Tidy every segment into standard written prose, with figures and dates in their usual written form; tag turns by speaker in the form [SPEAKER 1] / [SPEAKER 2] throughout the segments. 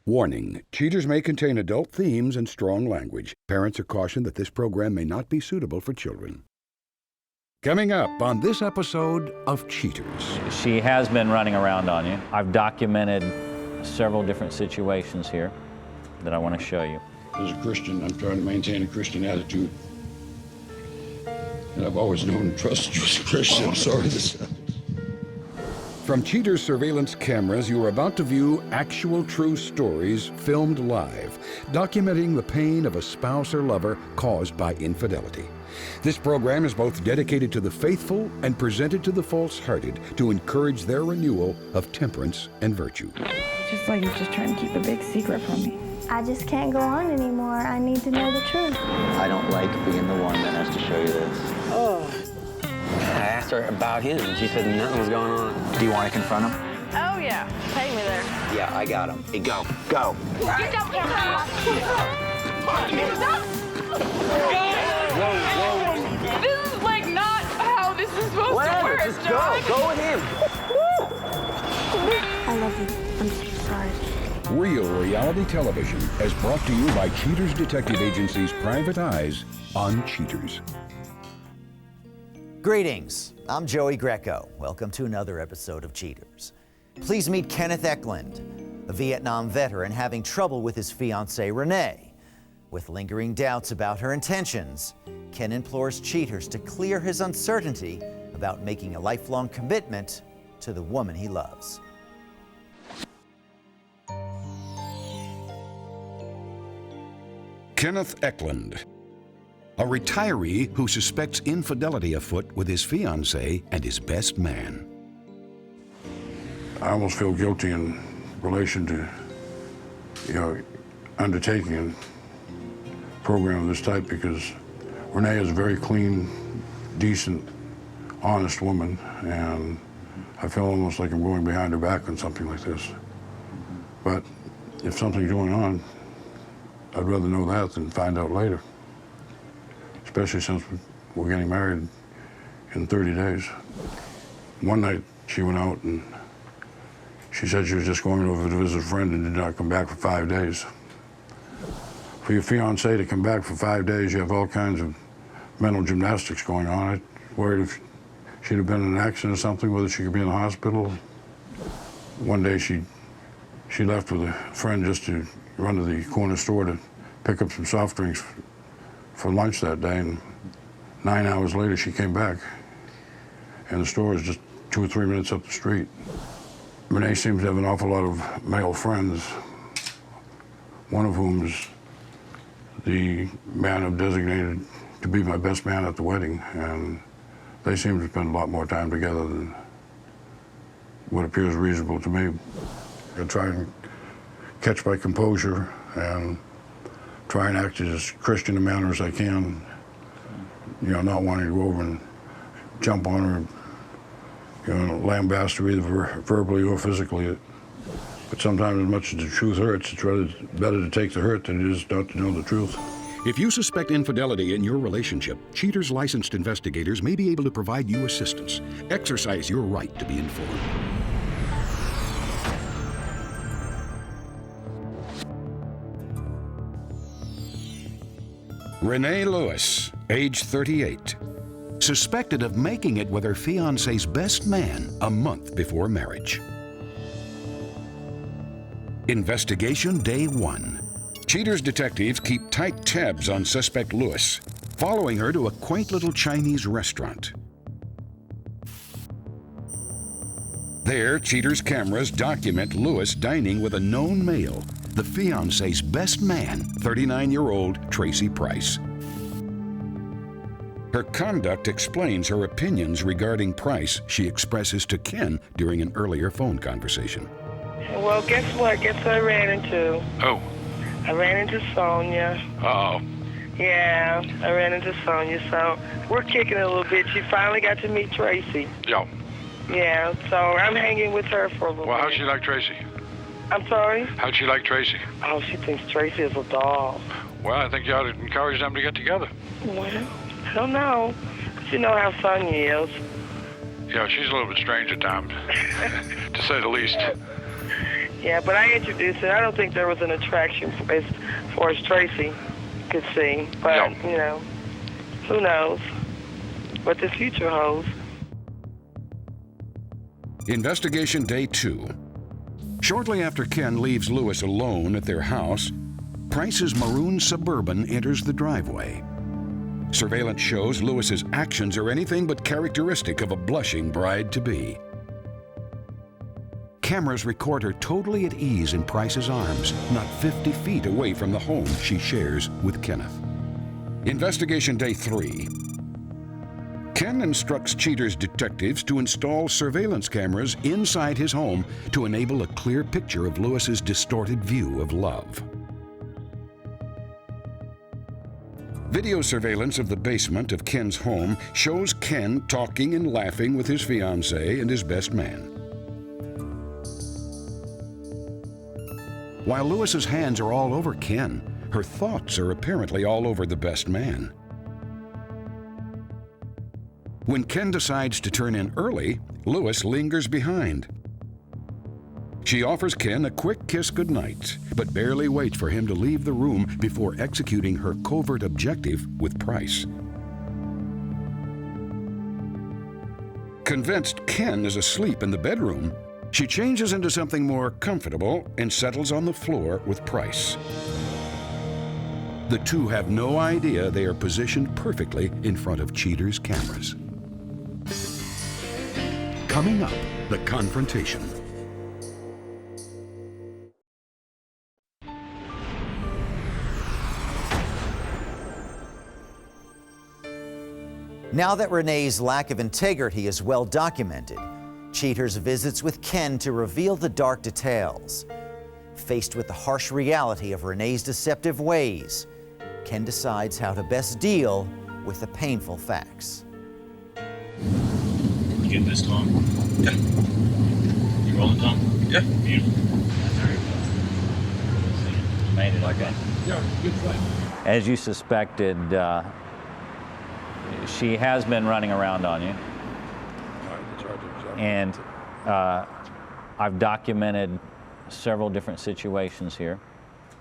[SPEAKER 1] Warning, cheaters may contain adult themes and strong language. Parents are cautioned that this program may not be suitable for children. Coming up on this episode of Cheaters.
[SPEAKER 2] She has been running around on you. I've documented several different situations here that I want to show you.
[SPEAKER 3] As a Christian, I'm trying to maintain a Christian attitude. And I've always known and trusted you as a Christian. I'm sorry this happened.
[SPEAKER 1] From Cheaters surveillance cameras, you are about to view actual true stories filmed live, documenting the pain of a spouse or lover caused by infidelity. This program is both dedicated to the faithful and presented to the false-hearted to encourage their renewal of temperance and virtue.
[SPEAKER 4] Just like you're just trying to keep a big secret from me.
[SPEAKER 5] I just can't go on anymore. I need to know the truth.
[SPEAKER 6] I don't like being the one that has to show you this.
[SPEAKER 7] Oh. I asked her about him, and she said nothing was going on.
[SPEAKER 6] Do you want to confront him?
[SPEAKER 4] Oh, yeah. Take me there.
[SPEAKER 6] Yeah, I got him. Hey, go. Go.
[SPEAKER 4] Get down,
[SPEAKER 7] Whoa.
[SPEAKER 4] This is like not how this is supposed to work,
[SPEAKER 7] Just
[SPEAKER 4] John.
[SPEAKER 7] go with him.
[SPEAKER 5] I love you. I'm so sorry.
[SPEAKER 1] Real reality television is brought to you by Cheaters Detective Agency's Private Eyes on Cheaters.
[SPEAKER 8] Greetings, I'm Joey Greco. Welcome to another episode of Cheaters. Please meet Kenneth Eklund, a Vietnam veteran having trouble with his fiancee Renee. With lingering doubts about her intentions, Ken implores cheaters to clear his uncertainty about making a lifelong commitment to the woman he loves.
[SPEAKER 1] Kenneth Eklund, a retiree who suspects infidelity afoot with his fiancée and his best man.
[SPEAKER 3] I almost feel guilty in relation to, undertaking a program of this type because Renee is a very clean, decent, honest woman, and I feel almost like I'm going behind her back on something like this. But if something's going on, I'd rather know that than find out later, especially since we're getting married in 30 days. One night she went out and she said she was just going over to visit a friend and did not come back for 5 days. For your fiancé to come back for 5 days, you have all kinds of mental gymnastics going on. I worried if she'd have been in an accident or something, whether she could be in the hospital. One day she left with a friend just to run to the corner store to pick up some soft drinks for lunch that day, and 9 hours later she came back, and the store is just 2 or 3 minutes up the street. Renee seems to have an awful lot of male friends, one of whom is the man I've designated to be my best man at the wedding, and they seem to spend a lot more time together than what appears reasonable to me. I try and catch my composure and try and act as Christian a manner as I can, not wanting to go over and jump on her, lambast her either verbally or physically. But sometimes as much as the truth hurts, it's better to take the hurt than it is not to know the truth.
[SPEAKER 1] If you suspect infidelity in your relationship, Cheaters licensed investigators may be able to provide you assistance. Exercise your right to be informed. Renee Lewis, age 38, suspected of making it with her fiancé's best man a month before marriage. Investigation day 1. Cheaters detectives keep tight tabs on suspect Lewis, following her to a quaint little Chinese restaurant. There, Cheaters' cameras document Lewis dining with a known male, the fiancé's best man, 39-year-old Tracy Price. Her conduct explains her opinions regarding Price she expresses to Ken during an earlier phone conversation.
[SPEAKER 9] Well, guess what? Guess who I ran into?
[SPEAKER 3] Oh.
[SPEAKER 9] I ran into Sonia.
[SPEAKER 3] Uh-oh.
[SPEAKER 9] Yeah, I ran into Sonia, so we're kicking it a little bit. She finally got to meet Tracy.
[SPEAKER 3] Yeah.
[SPEAKER 9] Yeah, so I'm hanging with her for a little bit.
[SPEAKER 3] Well, how'd she like Tracy?
[SPEAKER 9] I'm sorry?
[SPEAKER 3] How'd she like Tracy?
[SPEAKER 9] Oh, she thinks Tracy is a doll.
[SPEAKER 3] Well, I think you ought to encourage them to get together.
[SPEAKER 9] Well, I don't know. But you know how Sonia is.
[SPEAKER 3] Yeah, she's a little bit strange at times, to say the least.
[SPEAKER 9] Yeah, but I introduced her. I don't think there was an attraction as far as Tracy could see. But, you know, who knows what the future holds.
[SPEAKER 1] Investigation Day 2. Shortly after Ken leaves Lewis alone at their house, Price's maroon Suburban enters the driveway. Surveillance shows Lewis's actions are anything but characteristic of a blushing bride-to-be. Cameras record her totally at ease in Price's arms, not 50 feet away from the home she shares with Kenneth. Investigation Day 3. Ken instructs Cheater's detectives to install surveillance cameras inside his home to enable a clear picture of Lewis's distorted view of love. Video surveillance of the basement of Ken's home shows Ken talking and laughing with his fiancée and his best man. While Lewis's hands are all over Ken, her thoughts are apparently all over the best man. When Ken decides to turn in early, Lewis lingers behind. She offers Ken a quick kiss goodnight, but barely waits for him to leave the room before executing her covert objective with Price. Convinced Ken is asleep in the bedroom, she changes into something more comfortable and settles on the floor with Price. The two have no idea they are positioned perfectly in front of Cheater's cameras. Coming up, the confrontation.
[SPEAKER 8] Now that Renee's lack of integrity is well documented, Cheater's visits with Ken to reveal the dark details. Faced with the harsh reality of Renee's deceptive ways, Ken decides how to best deal with the painful facts.
[SPEAKER 10] You getting this, Tom? Yeah. You rolling, Tom? Yeah. Beautiful. You made it, okay?
[SPEAKER 3] Yeah, good fight.
[SPEAKER 2] As you suspected, she has been running around on you. And I've documented several different situations here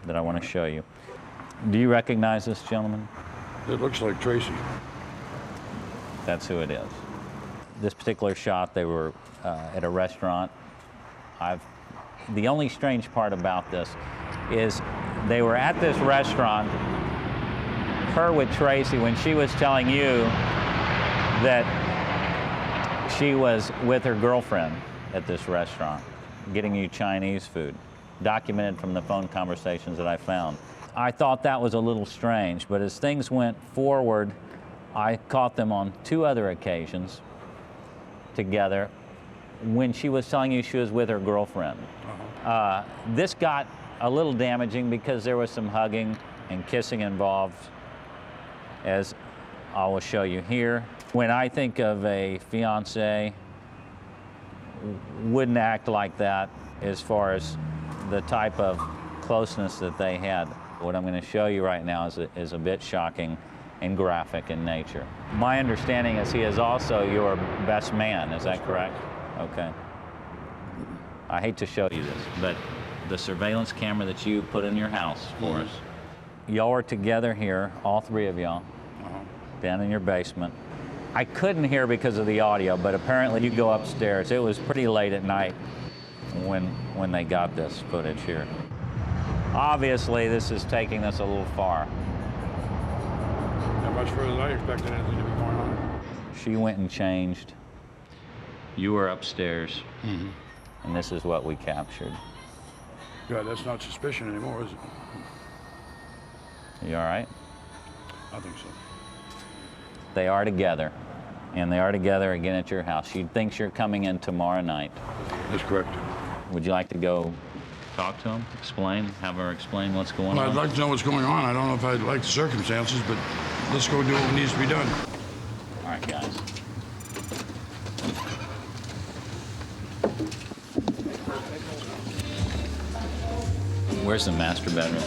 [SPEAKER 2] that I want to show you. Do you recognize this gentleman?
[SPEAKER 3] It looks like Tracy.
[SPEAKER 2] That's who it is. This particular shot, they were at a restaurant. The only strange part about this is they were at this restaurant, her with Tracy, when she was telling you that she was with her girlfriend at this restaurant, getting you Chinese food, documented from the phone conversations that I found. I thought that was a little strange, but as things went forward, I caught them on 2 other occasions together when she was telling you she was with her girlfriend. This got a little damaging because there was some hugging and kissing involved, as I will show you here. When I think of a fiancé, wouldn't act like that as far as the type of closeness that they had. What I'm going to show you right now is a bit shocking and graphic in nature. My understanding is he is also your best man, is that correct? Okay. I hate to show you this, but the surveillance camera that you put in your house for us, y'all are together here, all 3 of y'all, down in your basement. I couldn't hear because of the audio, but apparently you go upstairs. It was pretty late at night when they got this footage here. Obviously, this is taking this a little far.
[SPEAKER 3] Not much further than I expected anything to be going on.
[SPEAKER 2] She went and changed. You were upstairs, and this is what we captured.
[SPEAKER 3] Yeah, that's not suspicion anymore, is it?
[SPEAKER 2] You all right?
[SPEAKER 3] I think so.
[SPEAKER 2] They are together, and they are together again at your house. She thinks you're coming in tomorrow night.
[SPEAKER 3] That's correct.
[SPEAKER 2] Would you like to go talk to him, have her explain what's going on?
[SPEAKER 3] I'd like to know what's going on. I don't know if I'd like the circumstances, but let's go do what needs to be done.
[SPEAKER 2] All right, guys. Where's the master bedroom?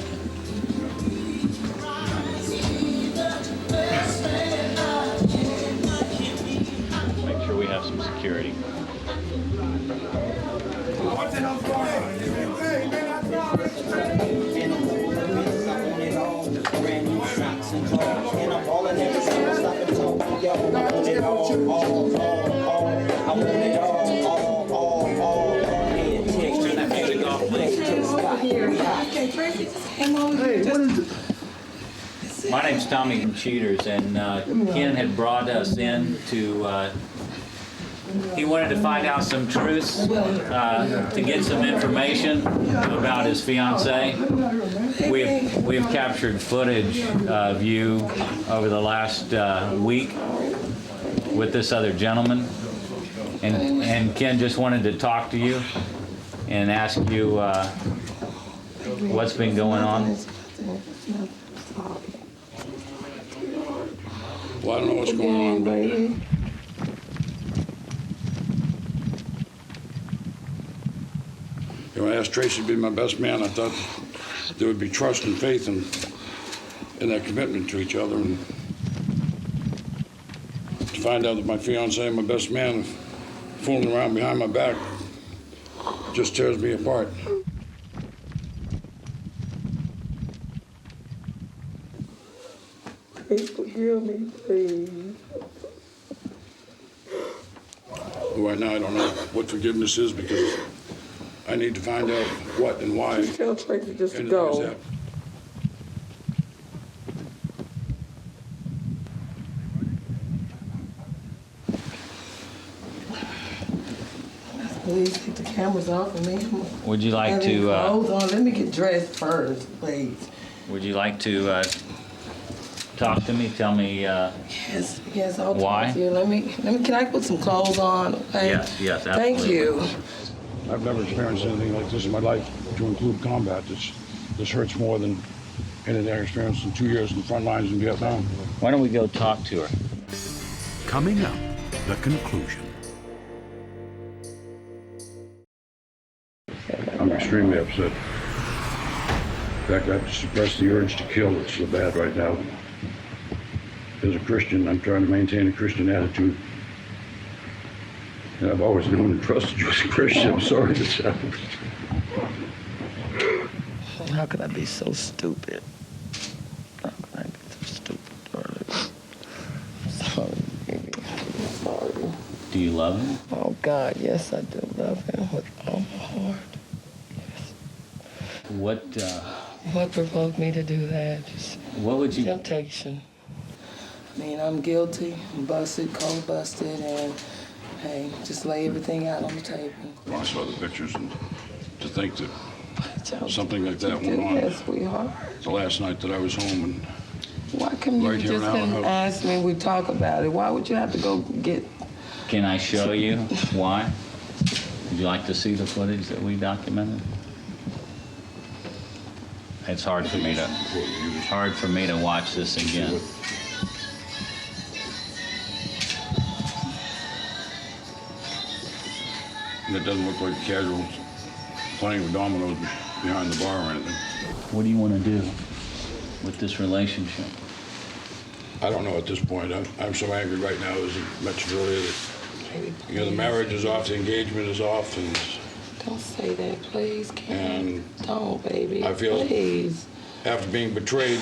[SPEAKER 2] Make sure we have some security.
[SPEAKER 11] What the hell's going on?
[SPEAKER 2] My name's Tommy from Cheaters, and Ken had brought us in to, he wanted to find out some truths, to get some information about his fiancee. We've captured footage of you over the last week with this other gentleman, and Ken just wanted to talk to you and ask you what's been going on.
[SPEAKER 3] Well, I don't know what's going on, baby. You know, I asked Tracy to be my best man. I thought there would be trust and faith in that commitment to each other. And to find out that my fiancé and my best man is fooling around behind my back just tears me apart.
[SPEAKER 9] Please forgive me, please.
[SPEAKER 3] Right now, I don't know what forgiveness is because I need to find out what and why.
[SPEAKER 9] Just tell Tracy just to
[SPEAKER 3] And
[SPEAKER 9] go.
[SPEAKER 3] that.
[SPEAKER 9] Please take the cameras off of me.
[SPEAKER 2] Would you like to?
[SPEAKER 9] Hold on, let me get dressed first, please.
[SPEAKER 2] Would you like to talk to me? Tell me.
[SPEAKER 9] Yes, I'll
[SPEAKER 2] why?
[SPEAKER 9] talk to you. Let me. Can I put some clothes on? Okay?
[SPEAKER 2] Yes, absolutely.
[SPEAKER 9] Thank you.
[SPEAKER 3] I've never experienced anything like this in my life, to include combat. This hurts more than anything I experienced in 2 years in the front lines in Vietnam.
[SPEAKER 2] Why don't we go talk to her?
[SPEAKER 1] Coming up, the conclusion.
[SPEAKER 3] I'm extremely upset. In fact, I have to suppress the urge to kill. It's so bad right now. As a Christian, I'm trying to maintain a Christian attitude. And I've always known and trusted you as a Christian. I'm sorry this happened.
[SPEAKER 9] How could I be so stupid? How could I be so stupid, darling? Sorry, baby. I'm sorry.
[SPEAKER 2] Do you love him?
[SPEAKER 9] Oh, God, yes, I do love him with all my heart.
[SPEAKER 2] What
[SPEAKER 9] provoked me to do that? Just
[SPEAKER 2] what would you?
[SPEAKER 9] Temptation. I mean, I'm guilty, I'm busted, cold busted, and hey, just lay everything out on the table.
[SPEAKER 3] When I saw the pictures and to think that something like that went on
[SPEAKER 9] sweetheart.
[SPEAKER 3] the last night that I was home and
[SPEAKER 9] Why come you
[SPEAKER 3] right here
[SPEAKER 9] just
[SPEAKER 3] in our
[SPEAKER 9] couldn't
[SPEAKER 3] house.
[SPEAKER 9] ask me? We talk about it. Why would you have to go get?
[SPEAKER 2] Can I show you why? Would you like to see the footage that we documented? It's hard for me to watch this again.
[SPEAKER 3] And it doesn't look like casual playing with dominoes behind the bar or anything.
[SPEAKER 2] What do you want to do with this relationship?
[SPEAKER 3] I don't know at this point. I'm so angry right now, as I mentioned earlier, that the marriage is off, the engagement is off, and
[SPEAKER 9] Don't say that, please, Ken.
[SPEAKER 3] And
[SPEAKER 9] don't, baby.
[SPEAKER 3] I feel,
[SPEAKER 9] please.
[SPEAKER 3] after being betrayed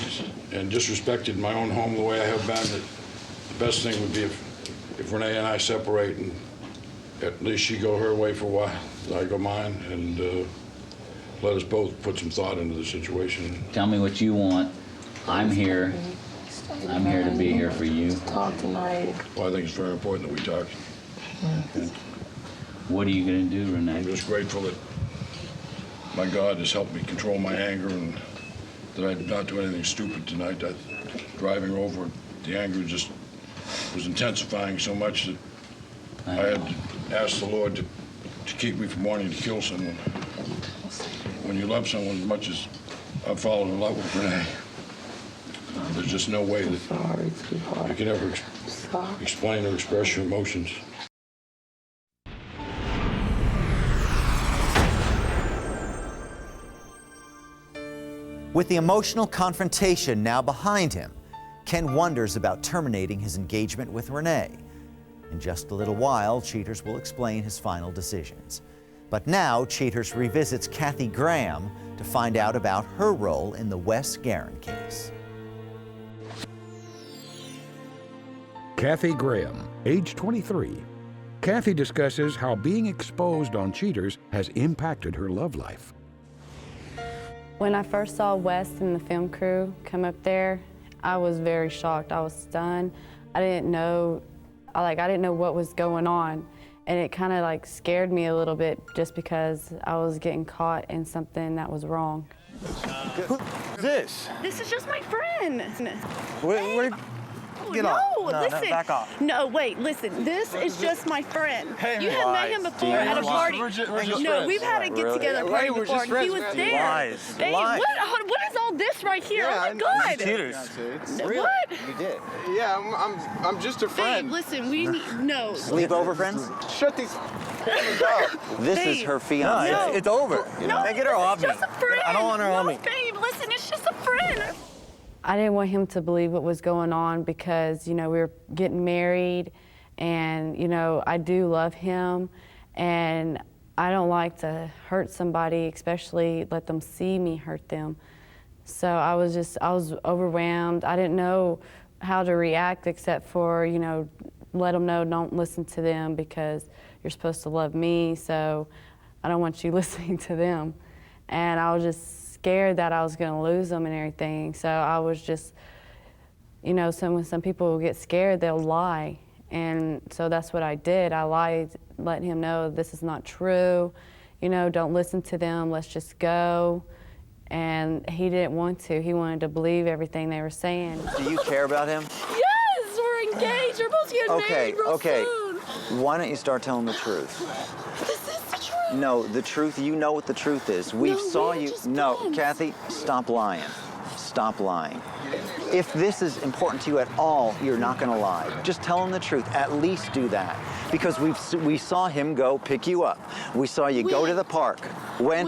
[SPEAKER 3] and disrespected in my own home the way I have been, that the best thing would be if Renee and I separate and at least she go her way for a while, I go mine, and let us both put some thought into the situation.
[SPEAKER 2] Tell me what you want. I'm here. I'm here to be here for you.
[SPEAKER 9] Talk tonight.
[SPEAKER 3] Well, I think it's very important that we talk.
[SPEAKER 2] Okay. What are you going to do, Renee?
[SPEAKER 3] I'm just grateful that my God has helped me control my anger and that I did not do anything stupid tonight. Driving over, the anger just was intensifying so much that I had to ask the Lord to keep me from wanting to kill someone. When you love someone as much as I've fallen in love with Renee, there's just no way that you can ever explain or express your emotions.
[SPEAKER 8] With the emotional confrontation now behind him, Ken wonders about terminating his engagement with Renee. In just a little while, Cheaters will explain his final decisions. But now, Cheaters revisits Cathy Graham to find out about her role in the Wes Guerin case.
[SPEAKER 1] Cathy Graham, age 23. Cathy discusses how being exposed on cheaters has impacted her love life.
[SPEAKER 11] When I first saw Wes and the film crew come up there, I was very shocked. I was stunned. I didn't know what was going on. And it kind of like scared me a little bit just because I was getting caught in something that was wrong.
[SPEAKER 12] Who's this?
[SPEAKER 4] This is just my friend.
[SPEAKER 12] Get off. No,
[SPEAKER 4] listen.
[SPEAKER 12] back off.
[SPEAKER 4] No, wait, listen. This is just my friend.
[SPEAKER 12] Hey,
[SPEAKER 4] you have met him before at a party. No, we've had a get-together party before, and he was there.
[SPEAKER 12] Lies.
[SPEAKER 4] Hey,
[SPEAKER 12] Lies.
[SPEAKER 4] What is all this right here? Oh my God.
[SPEAKER 12] Cheaters.
[SPEAKER 4] What?
[SPEAKER 6] You did.
[SPEAKER 12] Yeah, I'm just a friend.
[SPEAKER 4] Babe, listen, we need, no.
[SPEAKER 6] Sleepover friends?
[SPEAKER 12] Shut these cameras up.
[SPEAKER 6] This is her fiance.
[SPEAKER 12] No, it's over.
[SPEAKER 4] No,
[SPEAKER 12] Hey, get her off me.
[SPEAKER 4] just a friend.
[SPEAKER 12] I don't want her on me.
[SPEAKER 4] Babe, listen, it's just a friend.
[SPEAKER 11] I didn't want him to believe what was going on because, you know, we were getting married and, you know, I do love him and I don't like to hurt somebody, especially let them see me hurt them. So I was overwhelmed. I didn't know how to react except for, you know, let them know don't listen to them because you're supposed to love me, so I don't want you listening to them. And I was just scared that I was going to lose them and everything. So I was just, you know, when some people get scared, they'll lie. And so that's what I did. I lied, letting him know this is not true. You know, don't listen to them, let's just go. And he didn't want to. He wanted to believe everything they were saying.
[SPEAKER 6] Do you care about him?
[SPEAKER 4] Yes, we're engaged. We're supposed to get married real soon.
[SPEAKER 6] Why don't you start telling the truth?
[SPEAKER 4] This is the truth.
[SPEAKER 6] No, the truth, you know what the truth is. We saw you. No, friends. Cathy, stop lying. Stop lying. If this is important to you at all, you're not going to lie. Just tell him the truth. At least do that. Because we saw him go pick you up. We saw you go to the park. When?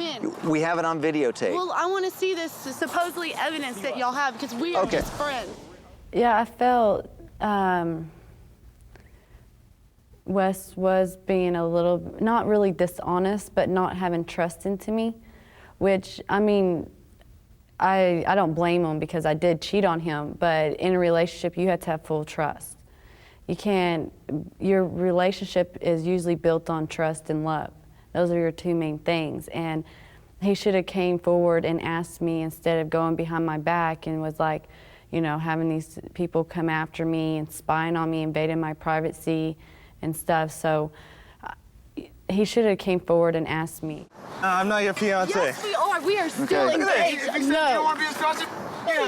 [SPEAKER 6] We have it on videotape.
[SPEAKER 4] Well, I want to see this supposedly evidence that y'all have because we are just friends.
[SPEAKER 11] Yeah, I felt Wes was being a little, not really dishonest, but not having trust into me, which, I mean, I don't blame him because I did cheat on him, but in a relationship, you have to have full trust. You can't, your relationship is usually built on trust and love. Those are your two main things. And he should have came forward and asked me instead of going behind my back and was like, you know, having these people come after me and spying on me, invading my privacy and stuff. So he should have came forward and asked me.
[SPEAKER 12] I'm not your fiance.
[SPEAKER 4] Yes, we are. We are still engaged. No.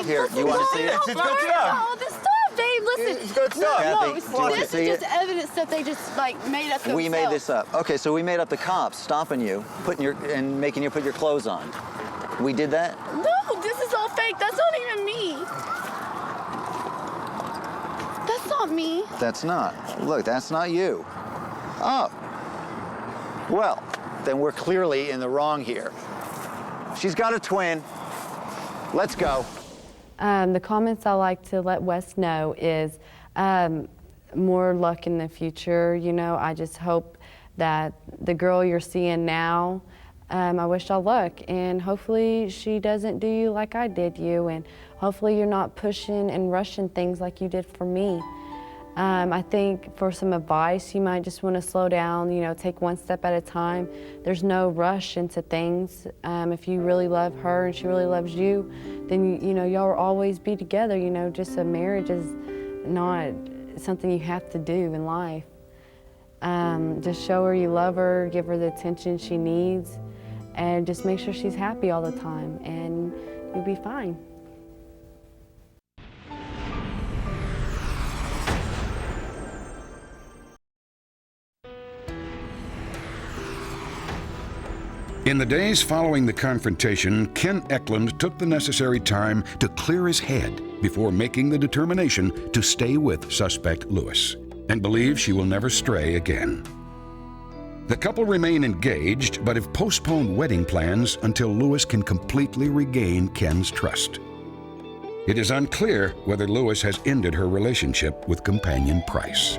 [SPEAKER 6] Here, you want to see it?
[SPEAKER 12] It's good stuff.
[SPEAKER 4] All this stuff, babe. Listen.
[SPEAKER 12] It's good stuff.
[SPEAKER 6] Cathy,
[SPEAKER 4] this is just evidence that they just like made up themselves.
[SPEAKER 6] We made this up. Okay, so we made up the cops stopping you, and making you put your clothes on. We did that?
[SPEAKER 4] No, this is all fake. That's not even me. That's not me.
[SPEAKER 6] That's not. Look, that's not you. Oh. Well, then we're clearly in the wrong here. She's got a twin. Let's go.
[SPEAKER 11] The comments I like to let Wes know is more luck in the future. You know, I just hope that the girl you're seeing now, I wish her luck, and hopefully she doesn't do you like I did you, and hopefully you're not pushing and rushing things like you did for me. I think for some advice, you might just want to slow down, you know, take one step at a time. There's no rush into things. If you really love her and she really loves you, then, you know, y'all will always be together. You know, just a marriage is not something you have to do in life. Just show her you love her, give her the attention she needs, and just make sure she's happy all the time, and you'll be fine.
[SPEAKER 1] In the days following the confrontation, Ken Eklund took the necessary time to clear his head before making the determination to stay with suspect Lewis and believes she will never stray again. The couple remain engaged, but have postponed wedding plans until Lewis can completely regain Ken's trust. It is unclear whether Lewis has ended her relationship with companion Price.